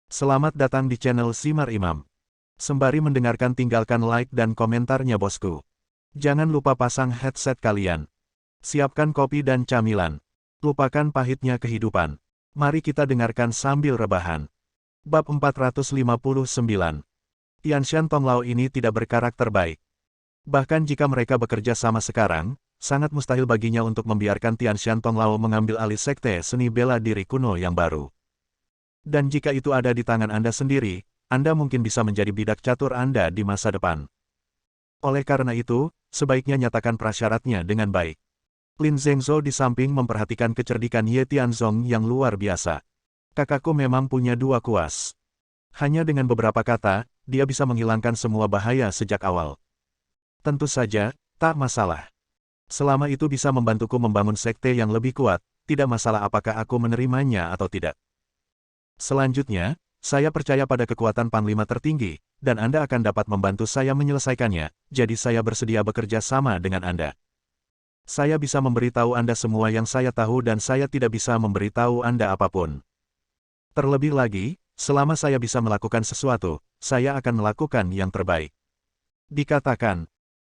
Selamat datang di channel Simar Imam. Sembari mendengarkan tinggalkan like dan komentarnya bosku. Jangan lupa pasang headset kalian. Siapkan kopi dan camilan. Lupakan pahitnya kehidupan. Mari kita dengarkan sambil rebahan. Bab 459. Tianshan Tonglao ini tidak berkarakter baik. Bahkan jika mereka bekerja sama sekarang, sangat mustahil baginya untuk membiarkan Tianshan Tonglao mengambil alih sekte seni bela diri kuno yang baru. Dan jika itu ada di tangan Anda sendiri, Anda mungkin bisa menjadi bidak catur Anda di masa depan. Oleh karena itu, sebaiknya nyatakan prasyaratnya dengan baik. Lin Zhengzhou di samping memperhatikan kecerdikan Ye Tianzong yang luar biasa. Kakakku memang punya dua kuas. Hanya dengan beberapa kata, dia bisa menghilangkan semua bahaya sejak awal. Tentu saja, tak masalah. Selama itu bisa membantuku membangun sekte yang lebih kuat, tidak masalah apakah aku menerimanya atau tidak. Selanjutnya, saya percaya pada kekuatan Panglima tertinggi, dan Anda akan dapat membantu saya menyelesaikannya, jadi saya bersedia bekerja sama dengan Anda. Saya bisa memberitahu Anda semua yang saya tahu dan saya tidak bisa memberitahu Anda apapun. Terlebih lagi, selama saya bisa melakukan sesuatu, saya akan melakukan yang terbaik. Dikatakan,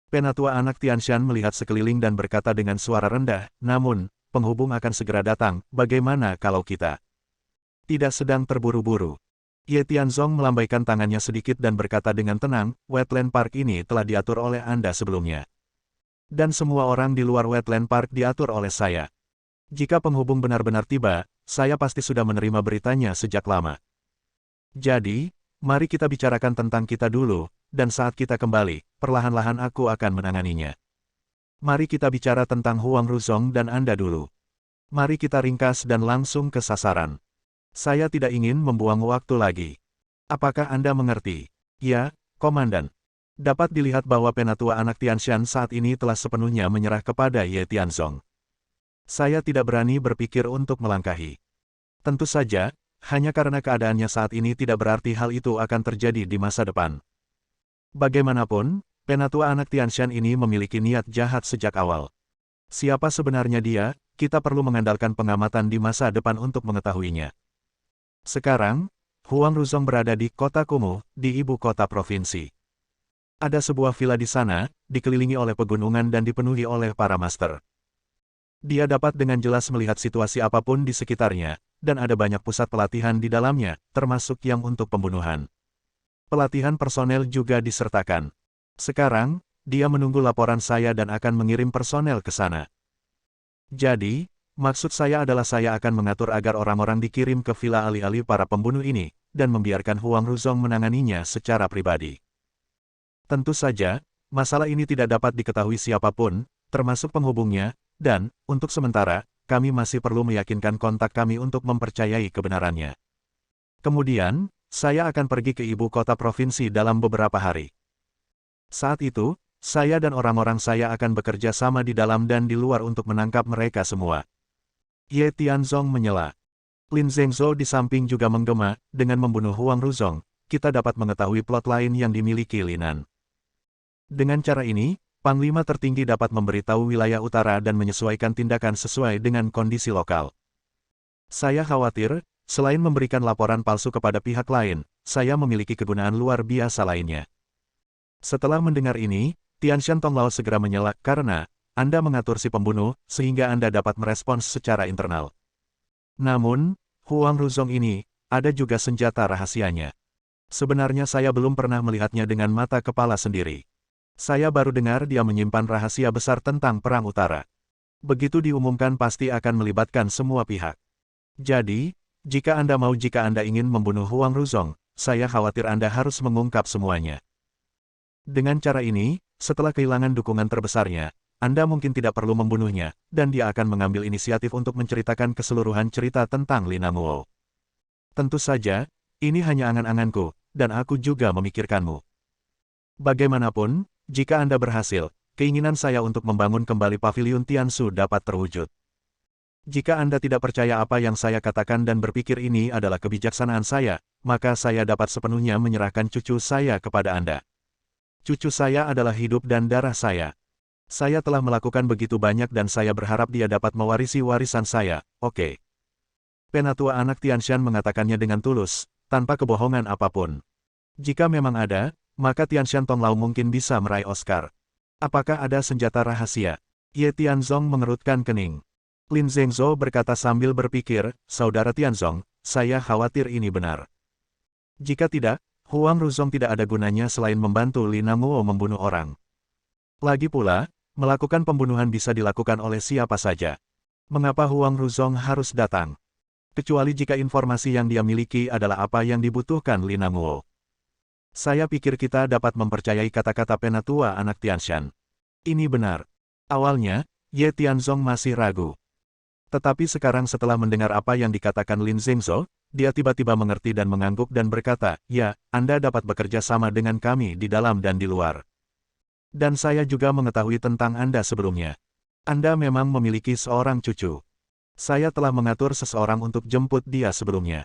Penatua anak Tianshan melihat sekeliling dan berkata dengan suara rendah, namun, penghubung akan segera datang, bagaimana kalau kita tidak sedang terburu-buru? Ye Tianzong melambaikan tangannya sedikit dan berkata dengan tenang, wetland park ini telah diatur oleh Anda sebelumnya. Dan semua orang di luar wetland park diatur oleh saya. Jika penghubung benar-benar tiba, saya pasti sudah menerima beritanya sejak lama. Jadi, mari kita bicarakan tentang kita dulu, dan saat kita kembali, perlahan-lahan aku akan menanganinya. Mari kita bicara tentang Huang Ruzong dan Anda dulu. Mari kita ringkas dan langsung ke sasaran. Saya tidak ingin membuang waktu lagi. Apakah Anda mengerti? Ya, Komandan. Dapat dilihat bahwa penatua anak Tianshan saat ini telah sepenuhnya menyerah kepada Ye Tianzong. Saya tidak berani berpikir untuk melangkahi. Tentu saja, hanya karena keadaannya saat ini tidak berarti hal itu akan terjadi di masa depan. Bagaimanapun, penatua anak Tianshan ini memiliki niat jahat sejak awal. Siapa sebenarnya dia, kita perlu mengandalkan pengamatan di masa depan untuk mengetahuinya. Sekarang, Huang Ruzong berada di kota kumuh, di ibu kota provinsi. Ada sebuah villa di sana, dikelilingi oleh pegunungan dan dipenuhi oleh para master. Dia dapat dengan jelas melihat situasi apapun di sekitarnya, dan ada banyak pusat pelatihan di dalamnya, termasuk yang untuk pembunuhan. Pelatihan personel juga disertakan. Sekarang, dia menunggu laporan saya dan akan mengirim personel ke sana. Jadi, maksud saya adalah saya akan mengatur agar orang-orang dikirim ke villa alih-alih para pembunuh ini, dan membiarkan Huang Ruzong menanganinya secara pribadi. Tentu saja, masalah ini tidak dapat diketahui siapapun, termasuk penghubungnya, dan, untuk sementara, kami masih perlu meyakinkan kontak kami untuk mempercayai kebenarannya. Kemudian, saya akan pergi ke ibu kota provinsi dalam beberapa hari. Saat itu, saya dan orang-orang saya akan bekerja sama di dalam dan di luar untuk menangkap mereka semua. Ye Tianzong menyela. Lin Zhengzhou di samping juga menggema, dengan membunuh Huang Ruzong, kita dapat mengetahui plot lain yang dimiliki Linan. Dengan cara ini, Panglima tertinggi dapat memberitahu wilayah utara dan menyesuaikan tindakan sesuai dengan kondisi lokal. Saya khawatir, selain memberikan laporan palsu kepada pihak lain, saya memiliki kegunaan luar biasa lainnya. Setelah mendengar ini, Tianshan Tonglao segera menyela karena Anda mengatur si pembunuh, sehingga Anda dapat merespons secara internal. Namun, Huang Ruzong ini, ada juga senjata rahasianya. Sebenarnya saya belum pernah melihatnya dengan mata kepala sendiri. Saya baru dengar dia menyimpan rahasia besar tentang Perang Utara. Begitu diumumkan pasti akan melibatkan semua pihak. Jadi, jika Anda ingin membunuh Huang Ruzong, saya khawatir Anda harus mengungkap semuanya. Dengan cara ini, setelah kehilangan dukungan terbesarnya, Anda mungkin tidak perlu membunuhnya, dan dia akan mengambil inisiatif untuk menceritakan keseluruhan cerita tentang Lina Muo. Tentu saja, ini hanya angan-anganku, dan aku juga memikirkanmu. Bagaimanapun, jika Anda berhasil, keinginan saya untuk membangun kembali Paviliun Tiansu dapat terwujud. Jika Anda tidak percaya apa yang saya katakan dan berpikir ini adalah kebijaksanaan saya, maka saya dapat sepenuhnya menyerahkan cucu saya kepada Anda. Cucu saya adalah hidup dan darah saya. Saya telah melakukan begitu banyak dan saya berharap dia dapat mewarisi warisan saya, oke. Penatua anak Tianshan mengatakannya dengan tulus, tanpa kebohongan apapun. Jika memang ada, maka Tianshan Tonglao mungkin bisa meraih Oscar. Apakah ada senjata rahasia? Ye Tianzong mengerutkan kening. Lin Zhengzhou berkata sambil berpikir, Saudara Tianzong, saya khawatir ini benar. Jika tidak, Huang Ruzong tidak ada gunanya selain membantu Lin Nanguo membunuh orang. Lagi pula, melakukan pembunuhan bisa dilakukan oleh siapa saja. Mengapa Huang Ruzong harus datang? Kecuali jika informasi yang dia miliki adalah apa yang dibutuhkan Lin Nanguo. Saya pikir kita dapat mempercayai kata-kata penatua anak Tianshan. Ini benar. Awalnya, Ye Tianzong masih ragu. Tetapi sekarang setelah mendengar apa yang dikatakan Lin Zhengzhou, dia tiba-tiba mengerti dan mengangguk dan berkata, ya, Anda dapat bekerja sama dengan kami di dalam dan di luar. Dan saya juga mengetahui tentang Anda sebelumnya. Anda memang memiliki seorang cucu. Saya telah mengatur seseorang untuk jemput dia sebelumnya.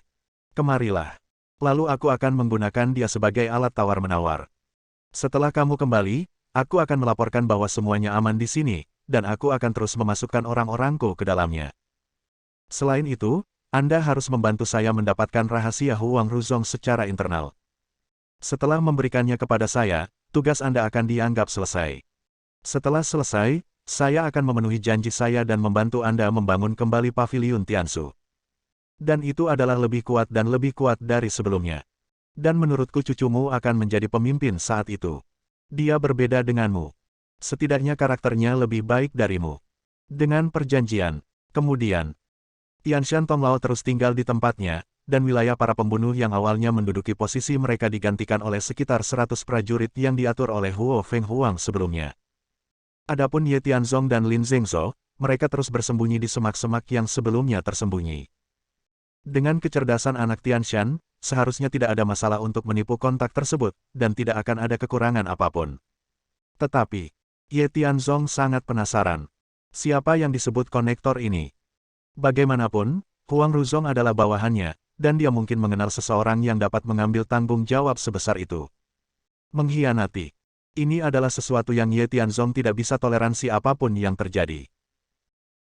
Kemarilah. Lalu aku akan menggunakan dia sebagai alat tawar-menawar. Setelah kamu kembali, aku akan melaporkan bahwa semuanya aman di sini, dan aku akan terus memasukkan orang-orangku ke dalamnya. Selain itu, Anda harus membantu saya mendapatkan rahasia Huang Ruzong secara internal. Setelah memberikannya kepada saya, tugas Anda akan dianggap selesai. Setelah selesai, saya akan memenuhi janji saya dan membantu Anda membangun kembali Paviliun Tiansu. Dan itu adalah lebih kuat dan lebih kuat dari sebelumnya. Dan menurutku cucumu akan menjadi pemimpin saat itu. Dia berbeda denganmu. Setidaknya karakternya lebih baik darimu. Dengan perjanjian. Kemudian, Tianshan Tonglao terus tinggal di tempatnya, dan wilayah para pembunuh yang awalnya menduduki posisi mereka digantikan oleh sekitar 100 prajurit yang diatur oleh Huo Feng Huang sebelumnya. Adapun Ye Tianzong dan Lin Zhengzhou, mereka terus bersembunyi di semak-semak yang sebelumnya tersembunyi. Dengan kecerdasan anak Tianshan, seharusnya tidak ada masalah untuk menipu kontak tersebut, dan tidak akan ada kekurangan apapun. Tetapi, Ye Tianzong sangat penasaran. Siapa yang disebut konektor ini? Bagaimanapun, Huang Ruzong adalah bawahannya, dan dia mungkin mengenal seseorang yang dapat mengambil tanggung jawab sebesar itu. Mengkhianati. Ini adalah sesuatu yang Ye Tianzong tidak bisa toleransi apapun yang terjadi.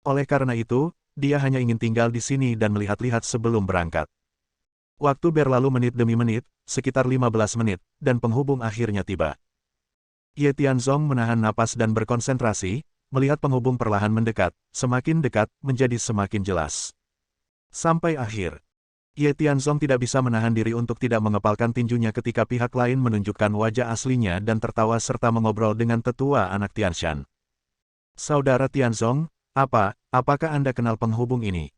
Oleh karena itu, dia hanya ingin tinggal di sini dan melihat-lihat sebelum berangkat. Waktu berlalu menit demi menit, sekitar 15 menit, dan penghubung akhirnya tiba. Ye Tianzong menahan napas dan berkonsentrasi, melihat penghubung perlahan mendekat, semakin dekat, menjadi semakin jelas. Sampai akhir, Ye Tianzong tidak bisa menahan diri untuk tidak mengepalkan tinjunya ketika pihak lain menunjukkan wajah aslinya dan tertawa serta mengobrol dengan tetua anak Tianshan. Saudara Tianzong, apakah Anda kenal penghubung ini?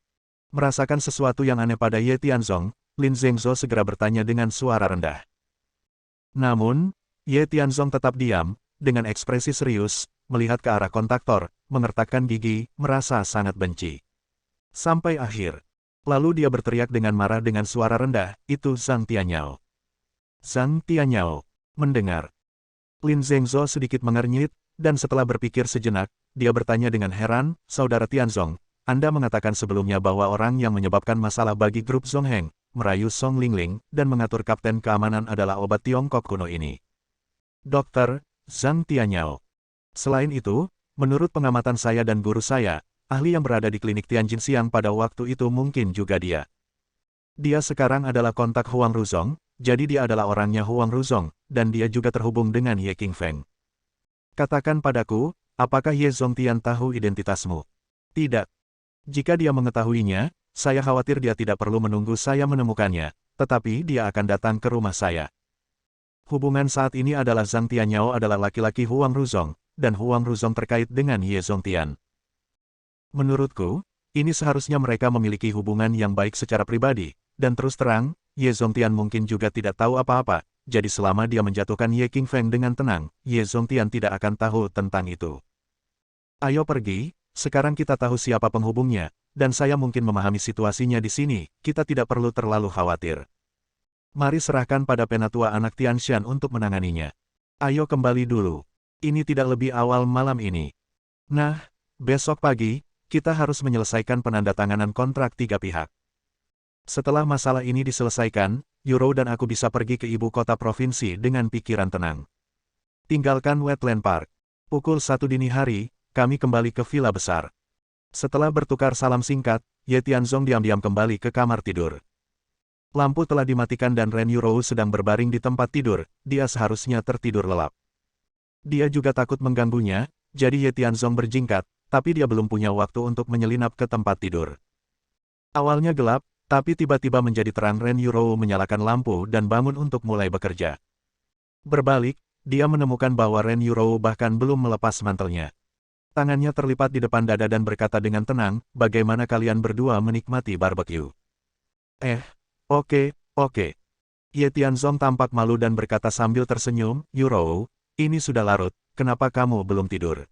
Merasakan sesuatu yang aneh pada Ye Tianzong, Lin Zhengzhou segera bertanya dengan suara rendah. Namun, Ye Tianzong tetap diam, dengan ekspresi serius, melihat ke arah kontaktor, mengertakkan gigi, merasa sangat benci. Sampai akhir. Lalu dia berteriak dengan marah dengan suara rendah, itu Zhang Tianyao. Zhang Tianyao. Mendengar. Lin Zhengzhou sedikit mengernyit, dan setelah berpikir sejenak, dia bertanya dengan heran, Saudara Tianzong, Anda mengatakan sebelumnya bahwa orang yang menyebabkan masalah bagi grup Zongheng, merayu Song Lingling, dan mengatur kapten keamanan adalah obat Tiongkok kuno ini. Dokter, Zhang Tianyao. Selain itu, menurut pengamatan saya dan guru saya, ahli yang berada di klinik Tianjin Siang pada waktu itu mungkin juga dia. Dia sekarang adalah kontak Huang Ruzong, jadi dia adalah orangnya Huang Ruzong, dan dia juga terhubung dengan Ye Qingfeng. Katakan padaku, apakah Ye Zongtian tahu identitasmu? Tidak. Jika dia mengetahuinya, saya khawatir dia tidak perlu menunggu saya menemukannya, tetapi dia akan datang ke rumah saya. Hubungan saat ini adalah Zhang Tianyao adalah laki-laki Huang Ruzong, dan Huang Ruzong terkait dengan Ye Zongtian. Menurutku, ini seharusnya mereka memiliki hubungan yang baik secara pribadi, dan terus terang, Ye Zongtian mungkin juga tidak tahu apa-apa, jadi selama dia menjatuhkan Ye Qingfeng dengan tenang, Ye Zongtian tidak akan tahu tentang itu. Ayo pergi, sekarang kita tahu siapa penghubungnya, dan saya mungkin memahami situasinya di sini, kita tidak perlu terlalu khawatir. Mari serahkan pada penatua anak Tianshan untuk menanganinya. Ayo kembali dulu. Ini tidak lebih awal malam ini. Nah, besok pagi, kita harus menyelesaikan penandatanganan kontrak 3 pihak. Setelah masalah ini diselesaikan, Yuro dan aku bisa pergi ke ibu kota provinsi dengan pikiran tenang. Tinggalkan Wetland Park. Pukul 1 dini hari, kami kembali ke villa besar. Setelah bertukar salam singkat, Ye Tianzong diam-diam kembali ke kamar tidur. Lampu telah dimatikan dan Ren Yurou sedang berbaring di tempat tidur, dia seharusnya tertidur lelap. Dia juga takut mengganggunya, jadi Ye Tianzong berjingkat, tapi dia belum punya waktu untuk menyelinap ke tempat tidur. Awalnya gelap, tapi tiba-tiba menjadi terang. Ren Yurou menyalakan lampu dan bangun untuk mulai bekerja. Berbalik, dia menemukan bahwa Ren Yurou bahkan belum melepas mantelnya. Tangannya terlipat di depan dada dan berkata dengan tenang, bagaimana kalian berdua menikmati barbecue? Oke. Ye Tianzong tampak malu dan berkata sambil tersenyum, Yurou, ini sudah larut, kenapa kamu belum tidur?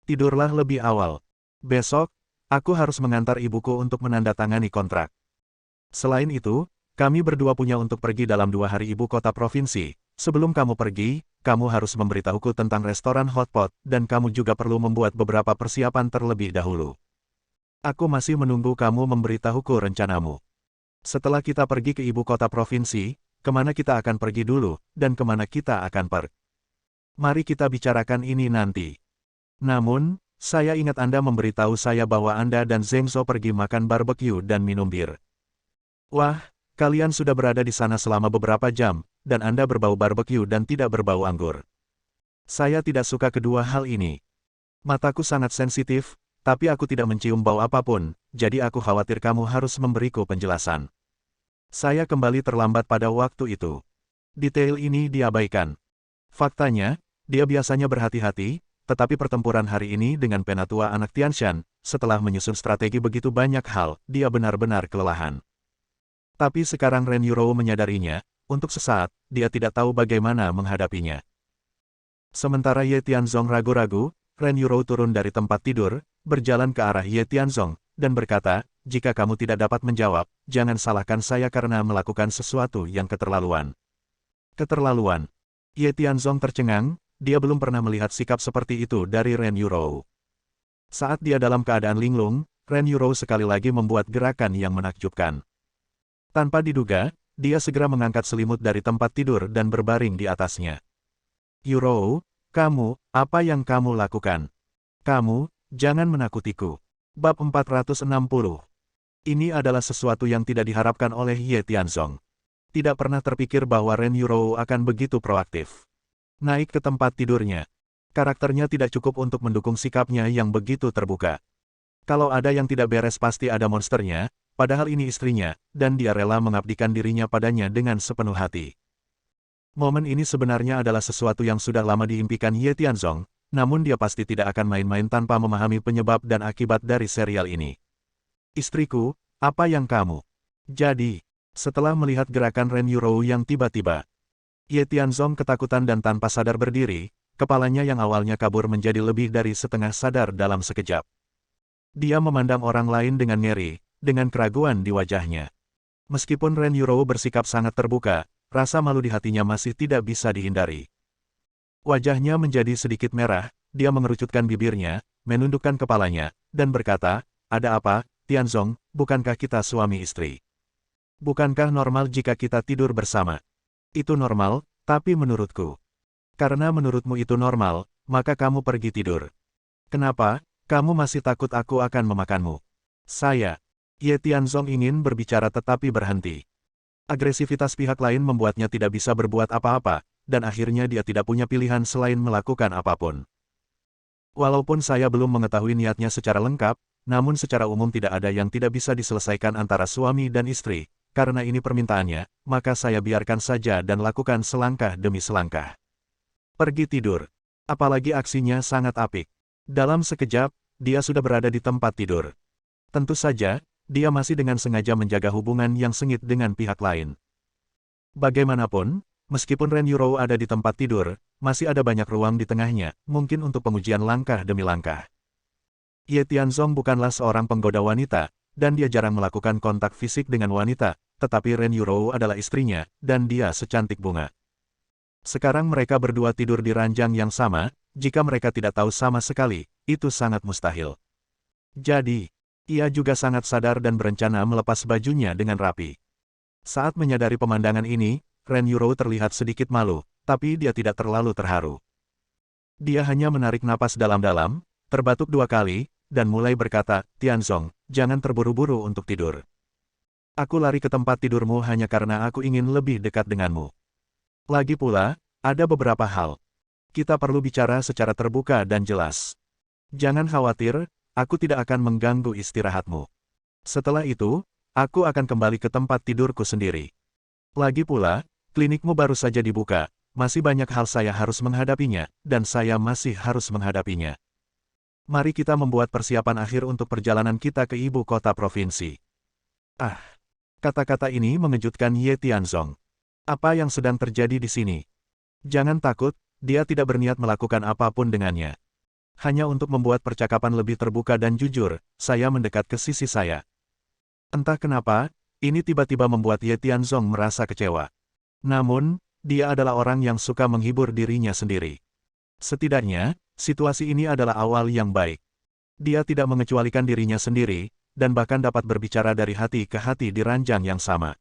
Tidurlah lebih awal. Besok, aku harus mengantar ibuku untuk menandatangani kontrak. Selain itu, kami berdua punya untuk pergi dalam 2 hari ibu kota provinsi. Sebelum kamu pergi, kamu harus memberitahuku tentang restoran hotpot, dan kamu juga perlu membuat beberapa persiapan terlebih dahulu. Aku masih menunggu kamu memberitahuku rencanamu. Setelah kita pergi ke ibu kota provinsi, kemana kita akan pergi dulu, dan kemana kita akan pergi? Mari kita bicarakan ini nanti. Namun, saya ingat Anda memberitahu saya bahwa Anda dan Zheng Zhou pergi makan barbecue dan minum bir. Wah, kalian sudah berada di sana selama beberapa jam, dan Anda berbau barbecue dan tidak berbau anggur. Saya tidak suka kedua hal ini. Mataku sangat sensitif, tapi aku tidak mencium bau apapun, jadi aku khawatir kamu harus memberiku penjelasan. Saya kembali terlambat pada waktu itu. Detail ini diabaikan. Faktanya, dia biasanya berhati-hati, tetapi pertempuran hari ini dengan penatua anak Tianshan, setelah menyusun strategi begitu banyak hal, dia benar-benar kelelahan. Tapi sekarang Ren Yurou menyadarinya, untuk sesaat, dia tidak tahu bagaimana menghadapinya. Sementara Ye Tianzong ragu-ragu, Ren Yurou turun dari tempat tidur, berjalan ke arah Ye Tianzong, dan berkata, jika kamu tidak dapat menjawab, jangan salahkan saya karena melakukan sesuatu yang keterlaluan. Keterlaluan. Ye Tianzong tercengang, dia belum pernah melihat sikap seperti itu dari Ren Yurou. Saat dia dalam keadaan linglung, Ren Yurou sekali lagi membuat gerakan yang menakjubkan. Tanpa diduga, dia segera mengangkat selimut dari tempat tidur dan berbaring di atasnya. Yurou, apa yang kamu lakukan? Kamu, jangan menakutiku. Bab 460. Ini adalah sesuatu yang tidak diharapkan oleh Ye Tianzong. Tidak pernah terpikir bahwa Ren Yurou akan begitu proaktif. Naik ke tempat tidurnya. Karakternya tidak cukup untuk mendukung sikapnya yang begitu terbuka. Kalau ada yang tidak beres pasti ada monsternya, padahal ini istrinya, dan dia rela mengabdikan dirinya padanya dengan sepenuh hati. Momen ini sebenarnya adalah sesuatu yang sudah lama diimpikan Ye Tianzong, namun dia pasti tidak akan main-main tanpa memahami penyebab dan akibat dari serial ini. Istriku, apa yang kamu? Jadi, setelah melihat gerakan Ren Yurou yang tiba-tiba, Ye Tianzong ketakutan dan tanpa sadar berdiri, kepalanya yang awalnya kabur menjadi lebih dari setengah sadar dalam sekejap. Dia memandang orang lain dengan ngeri, dengan keraguan di wajahnya. Meskipun Ren Yurou bersikap sangat terbuka, rasa malu di hatinya masih tidak bisa dihindari. Wajahnya menjadi sedikit merah, dia mengerucutkan bibirnya, menundukkan kepalanya, dan berkata, ada apa, Tianzong, bukankah kita suami istri? Bukankah normal jika kita tidur bersama? Itu normal, tapi menurutku. Karena menurutmu itu normal, maka kamu pergi tidur. Kenapa, kamu masih takut aku akan memakanmu? Ye Tianzong ingin berbicara tetapi berhenti. Agresivitas pihak lain membuatnya tidak bisa berbuat apa-apa, dan akhirnya dia tidak punya pilihan selain melakukan apapun. Walaupun saya belum mengetahui niatnya secara lengkap, namun secara umum tidak ada yang tidak bisa diselesaikan antara suami dan istri. Karena ini permintaannya, maka saya biarkan saja dan lakukan selangkah demi selangkah. Pergi tidur. Apalagi aksinya sangat apik. Dalam sekejap, dia sudah berada di tempat tidur. Tentu saja, dia masih dengan sengaja menjaga hubungan yang sengit dengan pihak lain. Bagaimanapun, meskipun Ren Yurou ada di tempat tidur, masih ada banyak ruang di tengahnya, mungkin untuk pengujian langkah demi langkah. Ye Tianzong bukanlah seorang penggoda wanita, dan dia jarang melakukan kontak fisik dengan wanita, tetapi Ren Yurou adalah istrinya, dan dia secantik bunga. Sekarang mereka berdua tidur di ranjang yang sama, jika mereka tidak tahu sama sekali, itu sangat mustahil. Jadi, ia juga sangat sadar dan berencana melepas bajunya dengan rapi. Saat menyadari pemandangan ini, Ren Yurou terlihat sedikit malu, tapi dia tidak terlalu terharu. Dia hanya menarik napas dalam-dalam, terbatuk 2 kali, dan mulai berkata, Tianzong, jangan terburu-buru untuk tidur. Aku lari ke tempat tidurmu hanya karena aku ingin lebih dekat denganmu. Lagi pula, ada beberapa hal. Kita perlu bicara secara terbuka dan jelas. Jangan khawatir, aku tidak akan mengganggu istirahatmu. Setelah itu, aku akan kembali ke tempat tidurku sendiri. Lagi pula, klinikmu baru saja dibuka, masih banyak hal saya harus menghadapinya, dan saya masih harus menghadapinya. Mari kita membuat persiapan akhir untuk perjalanan kita ke ibu kota provinsi. Ah, kata-kata ini mengejutkan Ye Tianzong. Apa yang sedang terjadi di sini? Jangan takut, dia tidak berniat melakukan apapun dengannya. Hanya untuk membuat percakapan lebih terbuka dan jujur, saya mendekat ke sisi saya. Entah kenapa, ini tiba-tiba membuat Ye Tianzong merasa kecewa. Namun, dia adalah orang yang suka menghibur dirinya sendiri. Setidaknya, situasi ini adalah awal yang baik. Dia tidak mengecualikan dirinya sendiri, dan bahkan dapat berbicara dari hati ke hati di ranjang yang sama.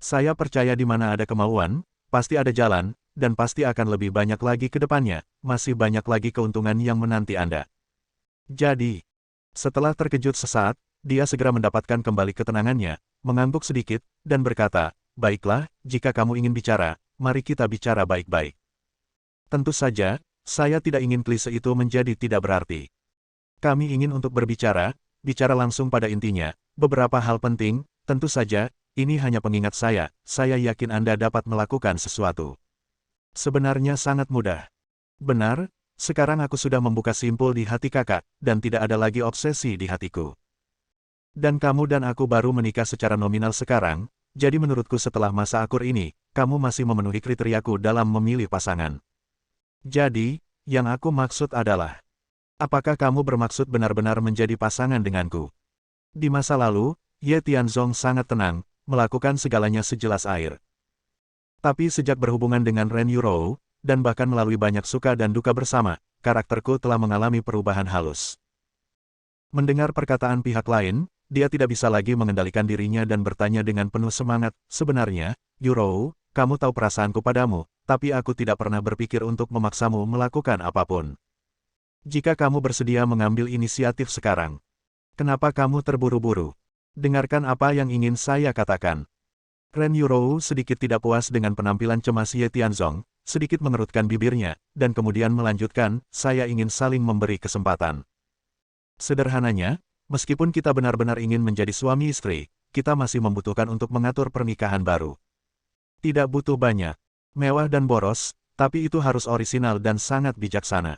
Saya percaya di mana ada kemauan, pasti ada jalan, dan pasti akan lebih banyak lagi ke depannya, masih banyak lagi keuntungan yang menanti Anda. Jadi, setelah terkejut sesaat, dia segera mendapatkan kembali ketenangannya, mengangguk sedikit, dan berkata, "Baiklah, jika kamu ingin bicara, mari kita bicara baik-baik." Tentu saja, saya tidak ingin klise itu menjadi tidak berarti. Kami ingin untuk berbicara, bicara langsung pada intinya, beberapa hal penting, tentu saja, ini hanya pengingat saya yakin Anda dapat melakukan sesuatu. Sebenarnya sangat mudah. Benar, sekarang aku sudah membuka simpul di hati kakak, dan tidak ada lagi obsesi di hatiku. Dan kamu dan aku baru menikah secara nominal sekarang, jadi menurutku setelah masa akur ini, kamu masih memenuhi kriteriaku dalam memilih pasangan. Jadi, yang aku maksud adalah, apakah kamu bermaksud benar-benar menjadi pasangan denganku? Di masa lalu, Ye Tianzong sangat tenang, melakukan segalanya sejelas air. Tapi sejak berhubungan dengan Ren Yurou, dan bahkan melalui banyak suka dan duka bersama, karakterku telah mengalami perubahan halus. Mendengar perkataan pihak lain, dia tidak bisa lagi mengendalikan dirinya dan bertanya dengan penuh semangat, "Sebenarnya, Yurou, kamu tahu perasaanku padamu, tapi aku tidak pernah berpikir untuk memaksamu melakukan apapun. Jika kamu bersedia mengambil inisiatif sekarang, kenapa kamu terburu-buru? Dengarkan apa yang ingin saya katakan." Ren Yurou sedikit tidak puas dengan penampilan cemas Ye Tianzong, sedikit mengerutkan bibirnya, dan kemudian melanjutkan, "Saya ingin saling memberi kesempatan. Sederhananya, meskipun kita benar-benar ingin menjadi suami istri, kita masih membutuhkan untuk mengatur pernikahan baru. Tidak butuh banyak, mewah dan boros, tapi itu harus orisinal dan sangat bijaksana.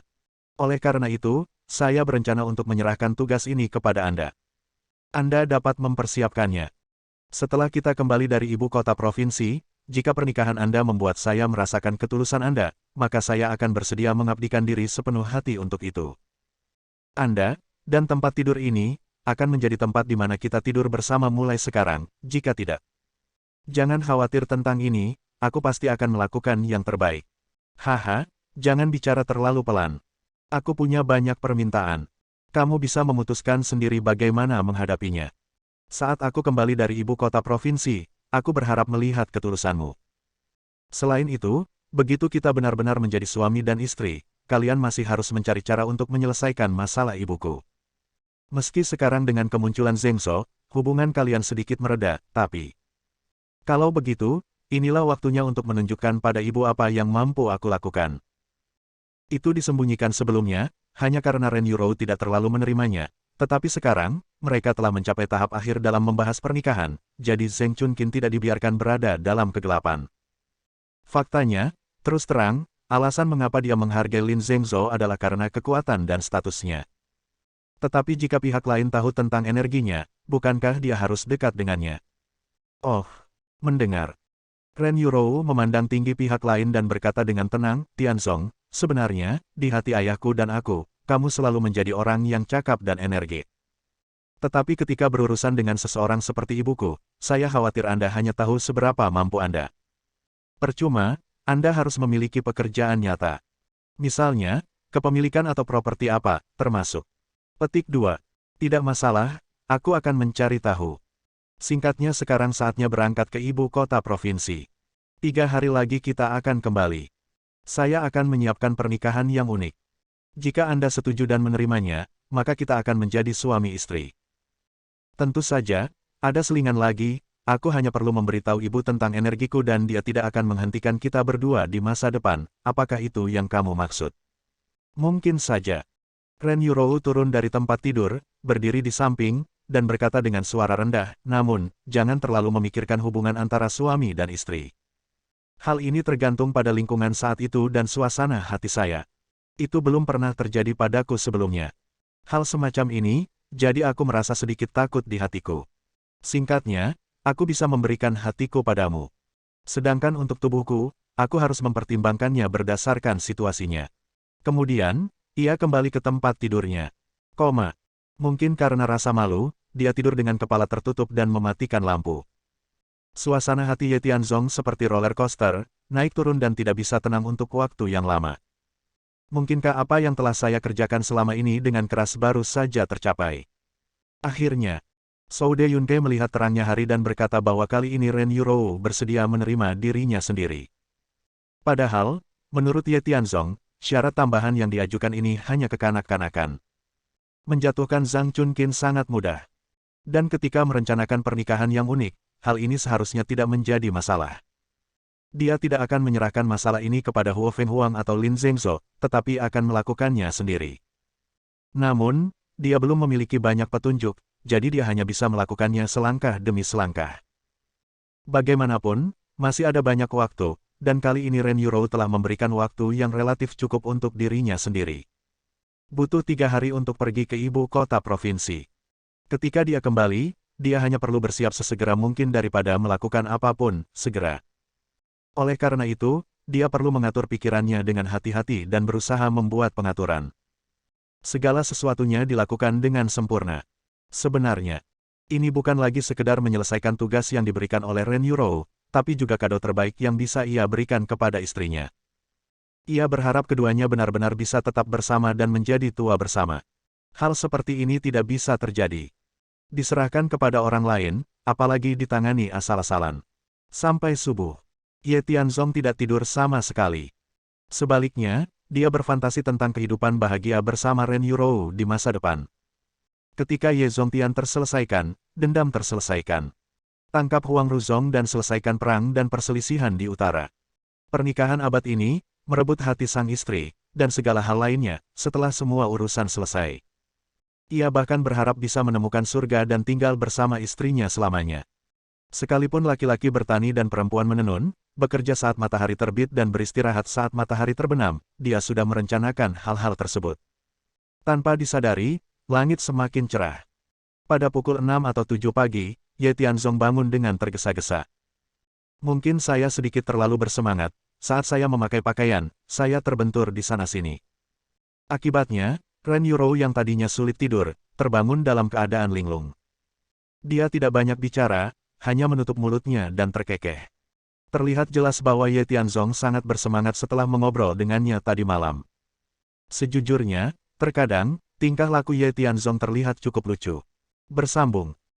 Oleh karena itu, saya berencana untuk menyerahkan tugas ini kepada Anda. Anda dapat mempersiapkannya. Setelah kita kembali dari ibu kota provinsi, jika pernikahan Anda membuat saya merasakan ketulusan Anda, maka saya akan bersedia mengabdikan diri sepenuh hati untuk itu. Anda, dan tempat tidur ini, akan menjadi tempat di mana kita tidur bersama mulai sekarang, jika tidak. Jangan khawatir tentang ini, aku pasti akan melakukan yang terbaik. Haha, jangan bicara terlalu pelan. Aku punya banyak permintaan. Kamu bisa memutuskan sendiri bagaimana menghadapinya. Saat aku kembali dari ibu kota provinsi, aku berharap melihat ketulusanmu. Selain itu, begitu kita benar-benar menjadi suami dan istri, kalian masih harus mencari cara untuk menyelesaikan masalah ibuku. Meski sekarang dengan kemunculan Zhengzhou, hubungan kalian sedikit mereda, tapi... Kalau begitu, inilah waktunya untuk menunjukkan pada ibu apa yang mampu aku lakukan. Itu disembunyikan sebelumnya, hanya karena Ren Yurou tidak terlalu menerimanya. Tetapi sekarang, mereka telah mencapai tahap akhir dalam membahas pernikahan, jadi Zheng Chunqin tidak dibiarkan berada dalam kegelapan. Faktanya, terus terang, alasan mengapa dia menghargai Lin Zhengzhou adalah karena kekuatan dan statusnya. Tetapi jika pihak lain tahu tentang energinya, bukankah dia harus dekat dengannya? Oh, mendengar. Ren Yurou memandang tinggi pihak lain dan berkata dengan tenang, "Tianzong, sebenarnya, di hati ayahku dan aku, kamu selalu menjadi orang yang cakap dan energik. Tetapi ketika berurusan dengan seseorang seperti ibuku, saya khawatir Anda hanya tahu seberapa mampu Anda. Percuma, Anda harus memiliki pekerjaan nyata. Misalnya, kepemilikan atau properti apa, termasuk." Petik 2. Tidak masalah, aku akan mencari tahu. Singkatnya sekarang saatnya berangkat ke ibu kota provinsi. 3 hari lagi kita akan kembali. Saya akan menyiapkan pernikahan yang unik. Jika Anda setuju dan menerimanya, maka kita akan menjadi suami istri. Tentu saja, Ada selingan lagi, aku hanya perlu memberitahu ibu tentang energiku dan dia tidak akan menghentikan kita berdua di masa depan, apakah itu yang kamu maksud? Mungkin saja. Ren Yurou turun dari tempat tidur, berdiri di samping, dan berkata dengan suara rendah, namun, jangan terlalu memikirkan hubungan antara suami dan istri. Hal ini tergantung pada lingkungan saat itu dan suasana hati saya. Itu belum pernah terjadi padaku sebelumnya. Hal semacam ini, jadi aku merasa sedikit takut di hatiku. Singkatnya, aku bisa memberikan hatiku padamu. Sedangkan untuk tubuhku, aku harus mempertimbangkannya berdasarkan situasinya. Kemudian, ia kembali ke tempat tidurnya. Mungkin karena rasa malu, dia tidur dengan kepala tertutup dan mematikan lampu. Suasana hati Ye Tianzong seperti roller coaster, naik turun dan tidak bisa tenang untuk waktu yang lama. Mungkinkah apa yang telah saya kerjakan selama ini dengan keras baru saja tercapai? Akhirnya, Soude Yunke melihat terangnya hari dan berkata bahwa kali ini Ren Yurou bersedia menerima dirinya sendiri. Padahal, menurut Ye Tianzong, syarat tambahan yang diajukan ini hanya kekanak-kanakan. Menjatuhkan Zhang Chunqin sangat mudah. Dan ketika merencanakan pernikahan yang unik, hal ini seharusnya tidak menjadi masalah. Dia tidak akan menyerahkan masalah ini kepada Huo Fenghuang atau Lin Zhengzhou, tetapi akan melakukannya sendiri. Namun, dia belum memiliki banyak petunjuk, jadi dia hanya bisa melakukannya selangkah demi selangkah. Bagaimanapun, masih ada banyak waktu, dan kali ini Ren Yurou telah memberikan waktu yang relatif cukup untuk dirinya sendiri. Butuh 3 hari untuk pergi ke ibu kota provinsi. Ketika dia kembali, dia hanya perlu bersiap sesegera mungkin daripada melakukan apapun, segera. Oleh karena itu, dia perlu mengatur pikirannya dengan hati-hati dan berusaha membuat pengaturan. Segala sesuatunya dilakukan dengan sempurna. Sebenarnya, ini bukan lagi sekedar menyelesaikan tugas yang diberikan oleh Ren Yurou, tapi juga kado terbaik yang bisa ia berikan kepada istrinya. Ia berharap keduanya benar-benar bisa tetap bersama dan menjadi tua bersama. Hal seperti ini tidak bisa terjadi. Diserahkan kepada orang lain, apalagi ditangani asal-asalan. Sampai subuh, Ye Tianzong tidak tidur sama sekali. Sebaliknya, dia berfantasi tentang kehidupan bahagia bersama Ren Yurou di masa depan. Ketika Ye Zongtian terselesaikan, dendam terselesaikan. Tangkap Huang Ruzong dan selesaikan perang dan perselisihan di utara. Pernikahan abad ini, merebut hati sang istri, dan segala hal lainnya, setelah semua urusan selesai. Ia bahkan berharap bisa menemukan surga dan tinggal bersama istrinya selamanya. Sekalipun laki-laki bertani dan perempuan menenun, bekerja saat matahari terbit dan beristirahat saat matahari terbenam, dia sudah merencanakan hal-hal tersebut. Tanpa disadari, langit semakin cerah. Pada pukul 6 atau 7 pagi, Ye Tianzong bangun dengan tergesa-gesa. Mungkin saya sedikit terlalu bersemangat, saat saya memakai pakaian, saya terbentur di sana-sini. Akibatnya, Ren Yurou yang tadinya sulit tidur, terbangun dalam keadaan linglung. Dia tidak banyak bicara, hanya menutup mulutnya dan terkekeh. Terlihat jelas bahwa Ye Tianzong sangat bersemangat setelah mengobrol dengannya tadi malam. Sejujurnya, terkadang, tingkah laku Ye Tianzong terlihat cukup lucu. Bersambung.